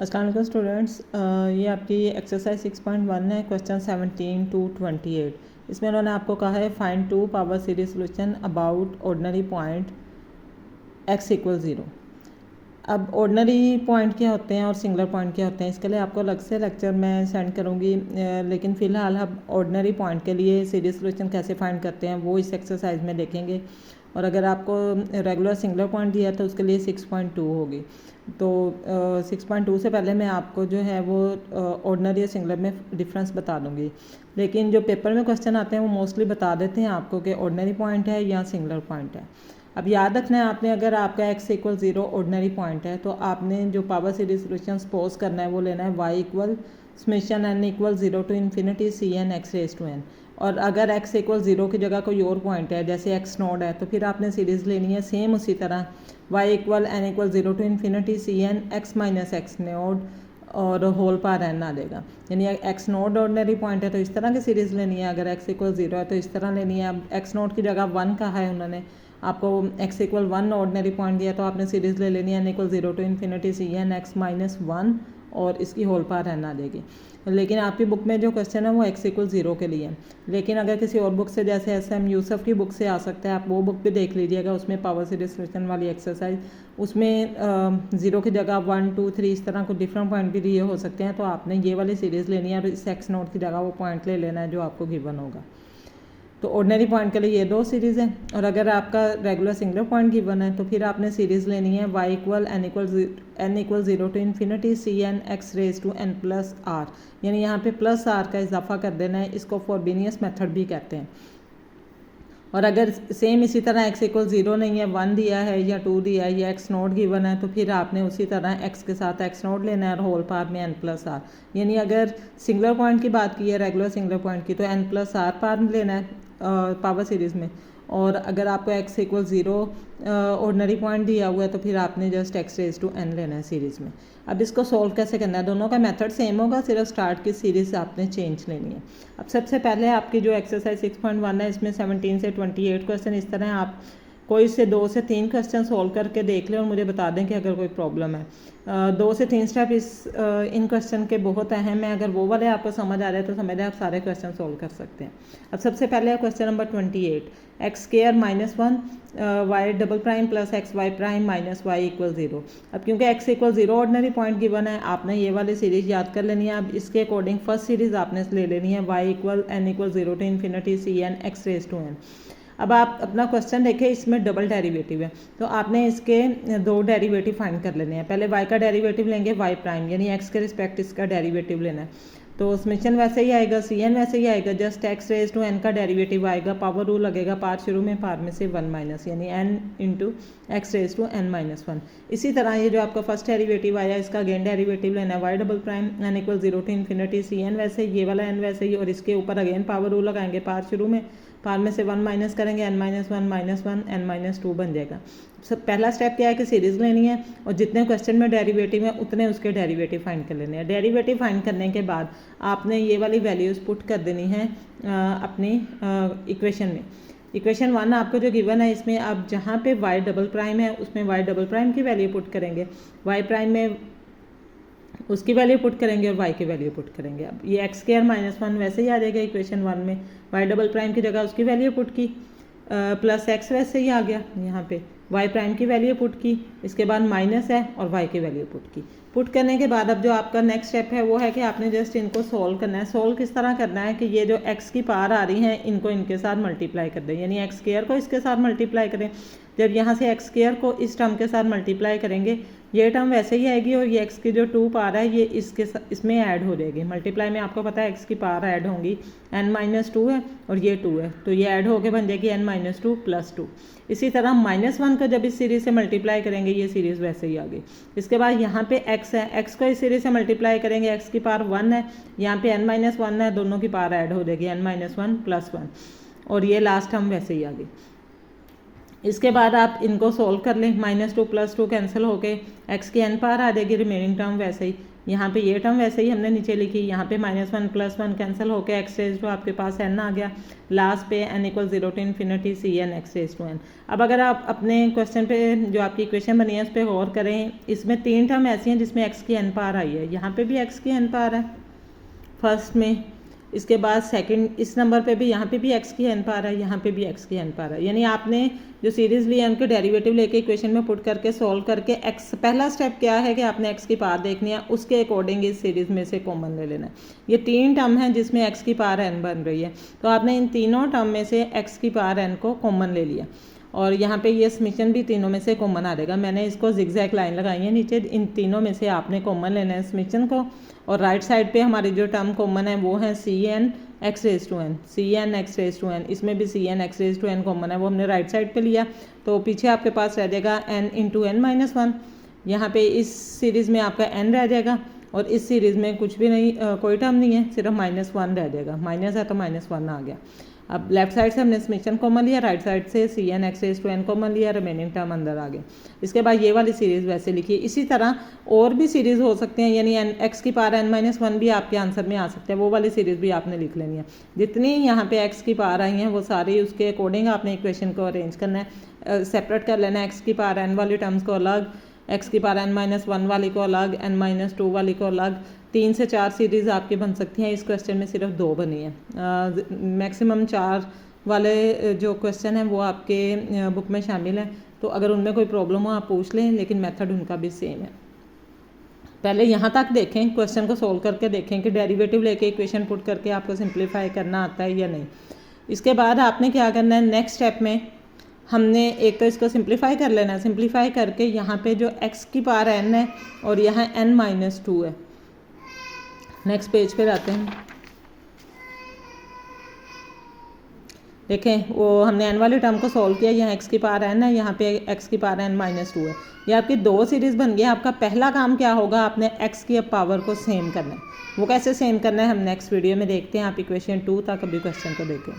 अस्सलाम वालेकुम स्टूडेंट्स, ये आपकी एक्सरसाइज 6.1 है, क्वेश्चन 17 to 28। इसमें उन्होंने आपको कहा है find to power series solution about ordinary point x equal 0। अब ऑर्डिनरी पॉइंट क्या होते हैं और सिंगुलर पॉइंट क्या होते हैं, इसके लिए आपको अलग से लेक्चर मैं सेंड करूँगी, लेकिन फ़िलहाल हम ऑर्डिनरी पॉइंट के लिए सीरीज सोल्यूशन कैसे फाइंड करते हैं वो इस एक्सरसाइज में देखेंगे। और अगर आपको रेगुलर सिंगुलर पॉइंट दिया तो उसके लिए 6.2 होगी। तो 6.2 से पहले मैं आपको जो है वो ऑर्डिनरी और सिंगुलर में डिफरेंस बता दूंगी, लेकिन जो पेपर में क्वेश्चन आते हैं वो मोस्टली बता देते हैं आपको कि ऑर्डिनरी पॉइंट है या सिंगुलर पॉइंट है। अब याद रखना है आपने, अगर आपका x इक्वल 0 ऑर्डिनरी पॉइंट है तो आपने जो पावर सीरीज सोल्यूशन सपोज करना है वो लेना है y equal summation n equal 0 to infinity C N X raise to n। और अगर x इक्वल 0 की जगह कोई और पॉइंट है जैसे x नोड है तो फिर आपने सीरीज़ लेनी है सेम उसी तरह y equal n equal 0 to infinity C N X minus X naught और होल पावर n आ देगा। यानी x नोड ऑर्डिनरी पॉइंट है तो इस तरह की सीरीज़ लेनी है, अगर x इक्वल 0 है तो इस तरह लेनी है। अब x नोड की जगह 1 कहा है उन्होंने, आपको x इक्वल 1 ऑर्डिनरी पॉइंट दिया तो आपने सीरीज़ ले लेनी है n equal 0 to infinity C N X minus 1 और इसकी होल पावर n आ देगी। लेकिन आपकी बुक में जो क्वेश्चन है वो x इक्वल 0 के लिए है, लेकिन अगर किसी और बुक से जैसे SM यूसुफ की बुक से आ सकता है, आप वो बुक भी देख लीजिएगा। उसमें पावर सीरीज सोल्यूशन वाली एक्सरसाइज, उसमें 0 की जगह 1 2 3 इस तरह को डिफरेंट पॉइंट भी दिए हो सकते हैं, तो आपने ये वाली सीरीज़ लेनी है और इस x नोट की जगह वो पॉइंट ले लेना है जो आपको गिवन होगा। तो ऑर्डिनरी पॉइंट के लिए ये दो सीरीज़ है। और अगर आपका रेगुलर सिंगुलर पॉइंट गिवन है तो फिर आपने सीरीज़ लेनी है y equal n equal 0 to infinity C N X raise to n plus R. यानी यहाँ पे प्लस आर का इजाफा कर देना है, इसको फोरबिनियस मेथड भी कहते हैं। और अगर सेम इसी तरह x इक्वल 0 नहीं है, 1 दिया है या 2 दिया है या x नोट गिवन है तो फिर आपने उसी तरह x के साथ x नोट लेना है और होल पावर में n प्लस आर। यानी अगर सिंगुलर पॉइंट की बात की है, रेगुलर सिंगुलर पॉइंट की, तो n प्लस आर पावर लेना है पावर सीरीज़ में। और अगर आपको x इक्वल 0 ऑर्डिनरी पॉइंट दिया हुआ है तो फिर आपने just x raise to n लेना है सीरीज़ में। अब इसको सॉल्व कैसे करना है, दोनों का मेथड सेम होगा, सिर्फ स्टार्ट की सीरीज़ आपने चेंज लेनी है। अब सबसे पहले आपकी जो एक्सरसाइज 6.1 है इसमें 17 से 28 क्वेश्चन इस तरह आप कोई से 2 से 3 क्वेश्चन सोल्व करके देख लें और मुझे बता दें कि अगर कोई प्रॉब्लम है। 2 से 3 स्टेप इन क्वेश्चन के बहुत अहम है, अगर वो वाले आपको समझ आ रहे हैं तो समझ आप सारे क्वेश्चन सोल्व कर सकते हैं। अब सबसे पहले question number 28, X square minus 1 Y double prime plus X Y prime minus Y equal 0। अब क्योंकि X equal 0 ordinary point given है, आपने ये वाली सीरीज़ याद कर लेनी है। अब इसके अकॉर्डिंग फर्स्ट सीरीज़ आपने ले लेनी है y equal n equal 0 to infinity C N X raise to n। अब आप अपना क्वेश्चन देखें, इसमें डबल डेरिवेटिव है तो आपने इसके 2 डेरिवेटिव फाइंड कर लेने हैं। पहले y का डेरिवेटिव लेंगे y प्राइम, यानी x के रिस्पेक्ट इसका डेरिवेटिव लेना है। तो समेशन वैसे ही आएगा, सी एन वैसे ही आएगा, just x raise to n का डेरिवेटिव आएगा, पावर रूल लगेगा, पार शुरू में पार में से 1 माइनस, यानी n into X raise to n minus 1। इसी तरह ये जो आपका फर्स्ट डेरिवेटिव आया इसका अगेन डेरिवेटिव लेना है, y double prime n equal 0 to infinity C N वैसे ही, ये वाला n वैसे ही, और इसके ऊपर अगेन पावर रूल लगाएंगे, पार शुरू में पार में से 1 माइनस करेंगे, n minus 1 minus 1 n minus 2 बन जाएगा। सब पहला स्टेप क्या है कि सीरीज़ लेनी है और जितने क्वेश्चन में डेरिवेटिव है उतने उसके डेरिवेटिव फाइंड कर लेने हैं। डेरिवेटिव फाइंड करने के बाद आपने ये वाली वैल्यूज़ पुट कर देनी है अपनी इक्वेशन में। इक्वेशन 1 आपको जो गिवन है इसमें आप जहाँ पे y डबल प्राइम है उसमें y डबल प्राइम की वैल्यू पुट करेंगे, y प्राइम में उसकी वैल्यू पुट करेंगे और y की वैल्यू पुट करेंगे। अब ये एक्स स्क्वायर माइनस 1 वैसे ही आ जाएगा इक्वेशन 1 में, y डबल प्राइम की जगह उसकी वैल्यू पुट की, प्लस x वैसे ही आ गया, यहाँ पे y प्राइम की वैल्यू पुट की, इसके बाद माइनस है और y की वैल्यू पुट की। पुट करने के बाद अब जो आपका नेक्स्ट स्टेप है वो है कि आपने जस्ट इनको सोल्व करना है। सोल्व किस तरह करना है कि ये जो x की पावर आ रही हैं इनको इनके साथ मल्टीप्लाई कर दें, यानी एक्स स्क्वायर को इसके साथ मल्टीप्लाई करें। जब यहाँ से एक्स स्क्वायर को इस टर्म के साथ मल्टीप्लाई करेंगे ये टर्म वैसे ही आएगी और ये x की जो 2 पावर है ये इसमें ऐड हो जाएगी। मल्टीप्लाई में आपको पता है x की पावर ऐड होंगी, n माइनस 2 है और ये 2 है तो ये ऐड होके बन जाएगी n माइनस 2 प्लस 2। इसी तरह -1 को जब इस सीरीज़ से मल्टीप्लाई करेंगे ये सीरीज़ वैसे ही आ गई। इसके बाद यहाँ पे x है, x को इस सीरीज़ से मल्टीप्लाई करेंगे, x की पावर 1 है, यहाँ पे n माइनस 1 है, दोनों की पावर ऐड हो जाएगी n माइनस 1 प्लस 1 और ये लास्ट टर्म वैसे ही आ गई। इसके बाद आप इनको सोल्व कर लें, -2 + 2 कैंसिल होके x की n पावर आ जाएगी, रिमेनिंग टर्म वैसे ही यहाँ पे ये टर्म वैसे ही हमने नीचे लिखी, यहाँ पे -1 +1 कैंसिल होकर एक्स रेज टू आपके पास n आ गया, लास्ट पे n = 0 to infinity Cn x raise to n। अब अगर आप अपने क्वेश्चन पे जो आपकी इक्वेशन बनी है उस पर गौर करें, इसमें 3 टर्म ऐसी हैं जिसमें x की n पावर आई है। यहाँ पे भी x की n पावर है फर्स्ट में, इसके बाद सेकंड इस नंबर पे भी, यहाँ पे भी x की n पावर है, यहाँ पे भी x की n पावर है। यानी आपने जो सीरीज ली है उनके डेरिवेटिव लेके इक्वेशन में पुट करके सॉल्व करके x, पहला स्टेप क्या है कि आपने x की पावर देखनी है, उसके अकॉर्डिंग इस सीरीज में से कॉमन ले लेना है। ये 3 टर्म हैं जिसमें x की पावर n बन रही है, तो आपने इन तीनों टर्म में से x की पावर n को कॉमन ले लिया और यहाँ पे ये समीशन भी तीनों में से कॉमन आ जाएगा। मैंने इसको जिगजैग लाइन लगाई है नीचे, इन तीनों में से आपने कॉमन लेना है समीशन को। और राइट साइड पे हमारी जो टर्म कॉमन है वो है Cn x raise to n, Cn x raise to n, इसमें भी Cn x raise to n common है, वो हमने राइट साइड पे लिया। तो पीछे आपके पास रह जाएगा n × n-1, यहाँ पे इस सीरीज़ में आपका n रह जाएगा और इस सीरीज़ में कुछ भी नहीं, कोई टर्म नहीं है, सिर्फ -1 रह जाएगा, माइनस है तो -1 आ गया। अब लेफ्ट साइड से हमने समीशन कॉमन लिया, राइट साइड से Cn x raise to n common लिया, रिमेनिंग टर्म अंदर आ गया। इसके बाद ये वाली सीरीज़ वैसे लिखिए। इसी तरह और भी सीरीज़ हो सकते हैं, यानी x की पावर n-1 भी आपके आंसर में आ सकते हैं, वो वाली सीरीज़ भी आपने लिख लेनी है। जितनी यहाँ पे x की पावर आई हैं वो सारी उसके अकॉर्डिंग आपने इक्वेशन को अरेंज करना है, सेपरेट कर लेना है। x की पावर n वाली टर्म्स को अलग, x की पावर n-1 वाली को अलग, n-2 वाली को अलग। 3 से 4 सीरीज़ आपकी बन सकती हैं। इस क्वेश्चन में सिर्फ 2 बनी है। मैक्सिमम 4 वाले जो क्वेश्चन हैं वो आपके बुक में शामिल हैं, तो अगर उनमें कोई प्रॉब्लम हो आप पूछ लें, लेकिन मेथड उनका भी सेम है। पहले यहाँ तक देखें, क्वेश्चन को सोल्व करके देखें कि डेरिवेटिव लेके इक्वेशन पुट करके आपको सिंप्लीफाई करना आता है या नहीं। इसके बाद आपने क्या करना है, नेक्स्ट स्टेप में हमने एक तो इसको सिंप्लीफाई कर लेना है। सिंप्लीफाई करके यहाँ पे जो x की पावर n है और यहाँ n-2 है। नेक्स्ट पेज पे आते हैं, देखें वो हमने n वाले टर्म को सॉल्व किया, यहाँ x की पावर n है, यहाँ पे x की पावर n-2 है। ये आपकी 2 सीरीज़ बन गई। आपका पहला काम क्या होगा, आपने x की पावर को सेम करना है। वो कैसे सेम करना है हम नेक्स्ट वीडियो में देखते हैं। आप इक्वेशन 2 तक अभी क्वेश्चन को देखें।